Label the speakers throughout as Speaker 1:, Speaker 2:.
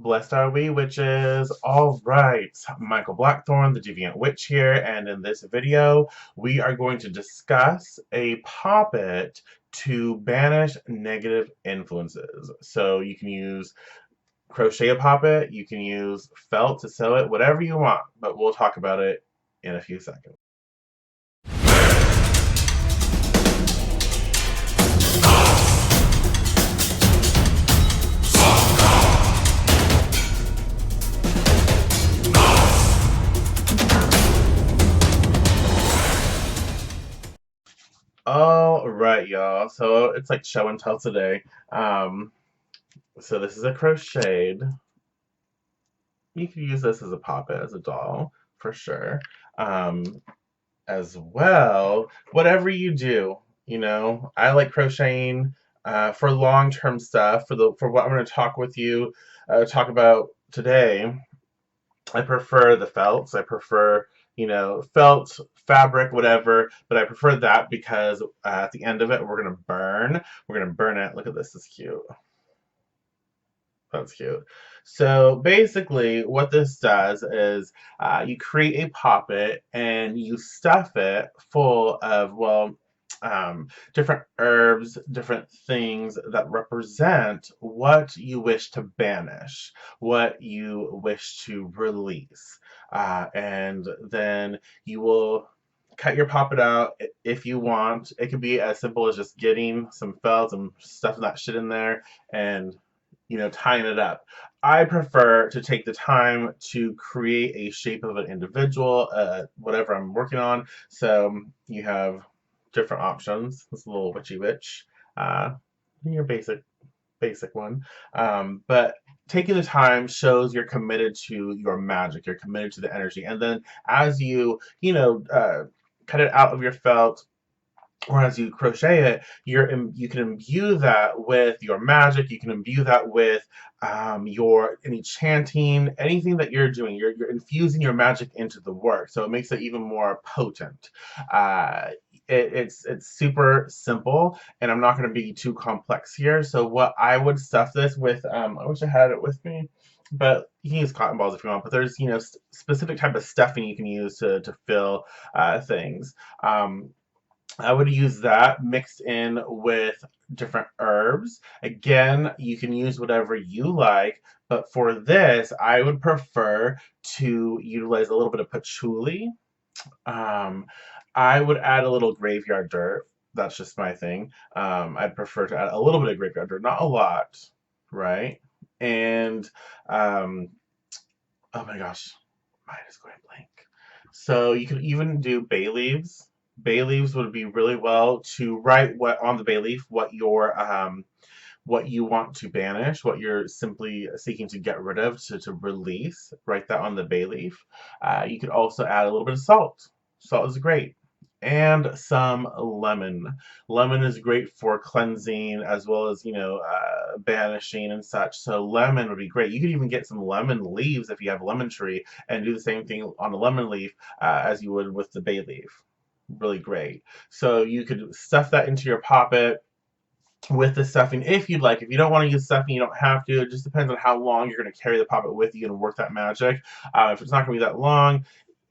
Speaker 1: Blessed are we, witches. All right, Michael Blackthorn, the Deviant Witch here, and in this video, we are going to discuss a poppet to banish negative influences. So you can use crochet a poppet, you can use felt to sew it, whatever you want, but we'll talk about it in a few seconds. All right, y'all. So it's like show and tell today. Um, so this is a crocheted. You could use this as a poppet, as a doll, for sure. Um, as well, whatever you do, I like crocheting for long-term stuff. For what I'm going to talk about today. I prefer the felts. I prefer, felt, fabric, whatever, but I prefer that because at the end of it, we're going to burn. We're going to burn it. Look at this. This is cute. That's cute. So basically, what this does is you create a poppet and you stuff it full of, well, different herbs, different things that represent what you wish to banish, what you wish to release. And then you will cut your poppet out if you want. It could be as simple as just getting some felt and stuffing that shit in there and tying it up. I prefer to take the time to create a shape of an individual, whatever I'm working on. So you have different options. This little witchy witch, uh, your basic one. But taking the time shows you're committed to your magic. You're committed to the energy, and then as cut it out of your felt or as you crochet it, you can imbue that with your magic. You can imbue that with your any chanting, anything that you're doing. You're infusing your magic into the work, so it makes it even more potent. Uh, it's super simple, and I'm not going to be too complex here. So what I would stuff this with, I wish I had it with me. But you can use cotton balls if you want. But there's specific type of stuffing you can use to fill things. I would use that mixed in with different herbs. Again, you can use whatever you like, but for this, I would prefer to utilize a little bit of patchouli. Um, I would add a little graveyard dirt. That's just my thing. I'd prefer to add a little bit of graveyard dirt, not a lot, right? And oh my gosh, mine is going blank. So you could even do bay leaves. Bay leaves would be really well to write what on the bay leaf what you want to banish, what you're simply seeking to get rid of, to release. Write that on the bay leaf. You could also add a little bit of salt. Salt is great. And some lemon. Lemon is great for cleansing as well as, banishing and such. So lemon would be great. You could even get some lemon leaves if you have a lemon tree and do the same thing on a lemon leaf as you would with the bay leaf. Really great. So you could stuff that into your poppet with the stuffing if you'd like. If you don't want to use stuffing, you don't have to. It just depends on how long you're going to carry the poppet with you and work that magic. If it's not going to be that long,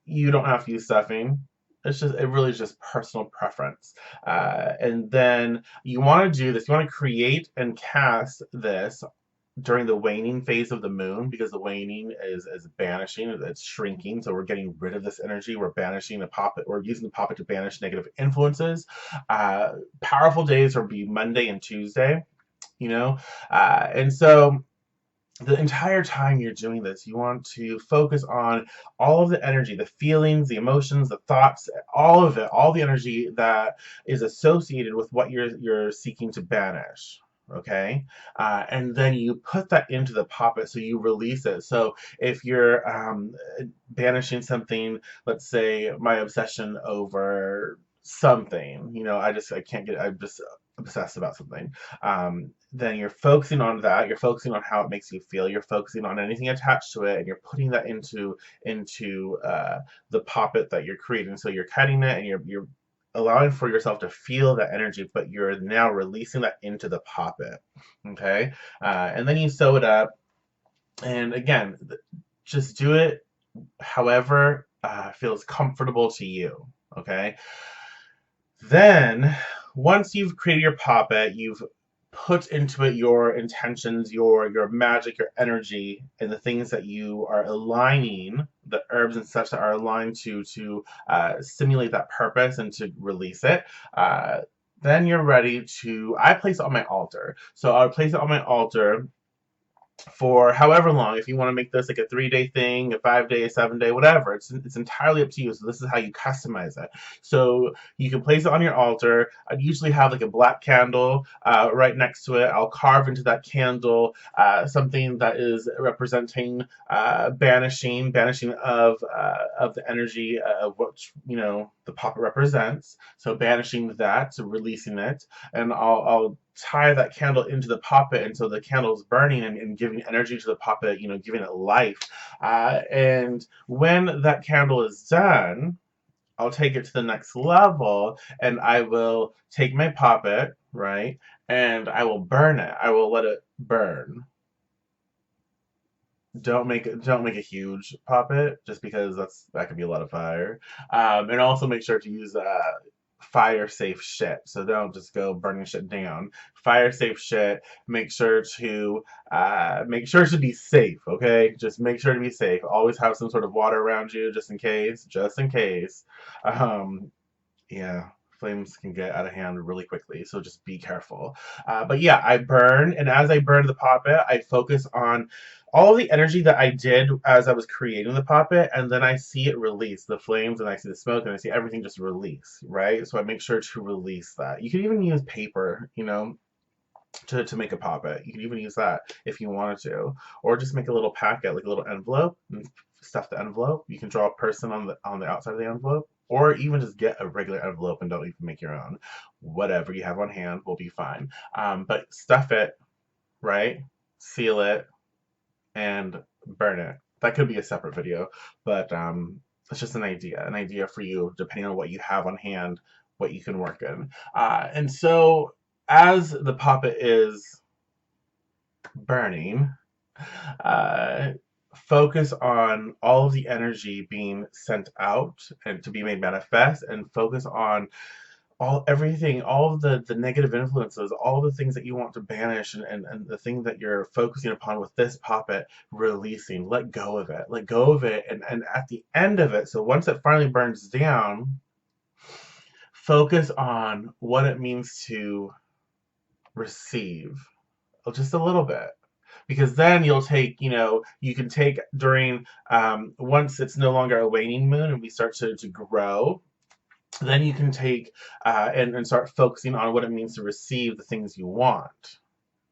Speaker 1: you don't have to use stuffing. It really is just personal preference. And then you want to do this, you want to create and cast this during the waning phase of the moon because the waning is banishing, it's shrinking. So we're getting rid of this energy. We're banishing the poppet, we're using the poppet to banish negative influences. Powerful days will be Monday and Tuesday, and so the entire time you're doing this, you want to focus on all of the energy, the feelings, the emotions, the thoughts, all of it, all the energy that is associated with what you're seeking to banish. Okay, and then you put that into the poppet, so you release it. So if you're banishing something, let's say my obsession over something, I can't get, I'm just obsessed about something. Then you're focusing on that. You're focusing on how it makes you feel. You're focusing on anything attached to it, and you're putting that into the poppet that you're creating. So you're cutting it, and you're allowing for yourself to feel that energy, but you're now releasing that into the poppet. Okay, and then you sew it up. And again, just do it however feels comfortable to you. Okay. Then, once you've created your puppet, you've put into it your intentions, your magic, your energy, and the things that you are aligning, the herbs and such that are aligned to simulate that purpose and to release it. Uh, then you're ready to. I place it on my altar. So I'll place it on my altar for however long. If you want to make this like a 3 day thing, a 5 day, a 7 day, whatever, it's entirely up to you. So this is how you customize it. So you can place it on your altar. I'd usually have like a black candle right next to it. I'll carve into that candle something that is representing banishing of the energy of what the poppet represents. So banishing that, so releasing it, and I'll tie that candle into the poppet until the candle is burning and giving energy to the poppet, giving it life. And when that candle is done, I'll take it to the next level and I will take my poppet, right? And I will burn it. I will let it burn. Don't make a huge poppet just because that could be a lot of fire. And also make sure to use fire safe shit. So don't just go burning shit down. Fire safe shit. Make sure to be safe. Okay, just make sure to be safe. Always have some sort of water around you just in case. Just in case. Um, yeah, flames can get out of hand really quickly, so just be careful. But yeah, I burn, and as I burn the poppet, I focus on all of the energy that I did as I was creating the poppet, and then I see it release the flames, and I see the smoke, and I see everything just release, right? So I make sure to release that. You can even use paper, to make a poppet. You can even use that if you wanted to, or just make a little packet, like a little envelope, and stuff the envelope. You can draw a person on the outside of the envelope, or even just get a regular envelope and don't even make your own. Whatever you have on hand will be fine. But stuff it, right? Seal it and burn it. That could be a separate video, but it's just an idea for you, depending on what you have on hand, what you can work in. And so, as the puppet is burning, uh, focus on all of the energy being sent out and to be made manifest, and focus on everything, all of the negative influences, all the things that you want to banish, and the thing that you're focusing upon with this puppet, releasing. Let go of it, and at the end of it, so once it finally burns down, focus on what it means to receive just a little bit, because then you can take during once it's no longer a waning moon and we start to grow, then you can take and start focusing on what it means to receive the things you want.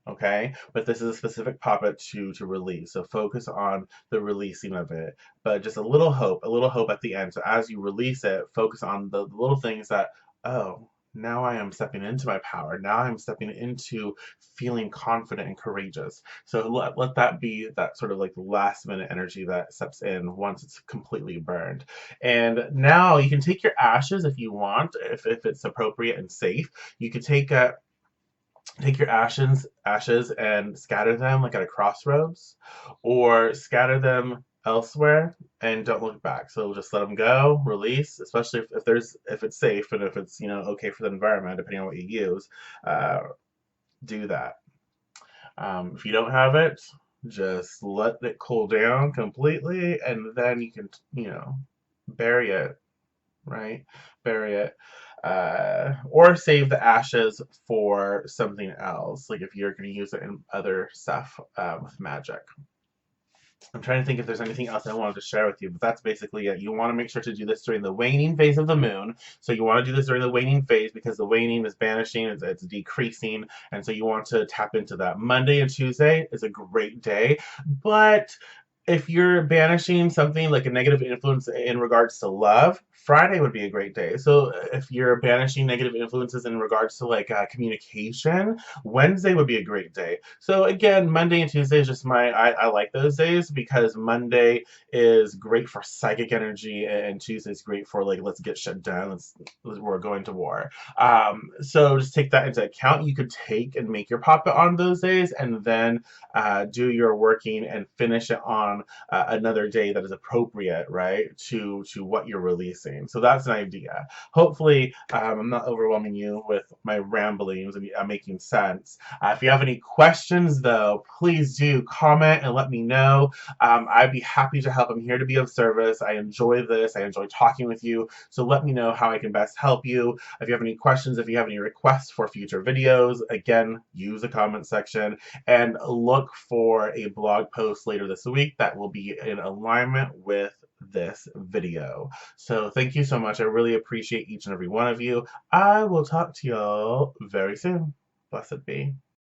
Speaker 1: Okay, but this is a specific puppet to release, so focus on the releasing of it, but just a little hope at the end. So as you release it, focus on the little things that, oh, now I am stepping into my power, now I'm stepping into feeling confident and courageous. So let that be that sort of like last minute energy that steps in once it's completely burned. And now you can take your ashes if you want, if it's appropriate and safe. You could take your ashes and scatter them like at a crossroads, or scatter them elsewhere and don't look back. So just let them go, release, especially if it's safe and if it's okay for the environment, depending on what you use. uh, do that. If you don't have it, just let it cool down completely, and then you can bury it, right? Bury it. Or save the ashes for something else, like if you're going to use it in other stuff with magic. I'm trying to think if there's anything else I wanted to share with you, but that's basically it. You want to make sure to do this during the waning phase of the moon. So you want to do this during the waning phase because the waning is banishing, it's decreasing, and so you want to tap into that. Monday and Tuesday is a great day, but If you're banishing something like a negative influence in regards to love, Friday would be a great day. So if you're banishing negative influences in regards to like communication, Wednesday would be a great day. So again, Monday and Tuesday is just I like those days because Monday is great for psychic energy and Tuesday is great for like let's get shit done. We're going to war. So just take that into account. You could take and make your Poppet on those days and then do your working and finish it on another day that is appropriate, right, to what you're releasing. So that's an idea. Hopefully, I'm not overwhelming you with my ramblings and making sense. If you have any questions, though, please do comment and let me know. I'd be happy to help. I'm here to be of service. I enjoy this. I enjoy talking with you. So let me know how I can best help you. If you have any questions, if you have any requests for future videos, again, use the comment section and look for a blog post later this week that will be in alignment with this video. So thank you so much. I really appreciate each and every one of you. I will talk to y'all very soon. Blessed be.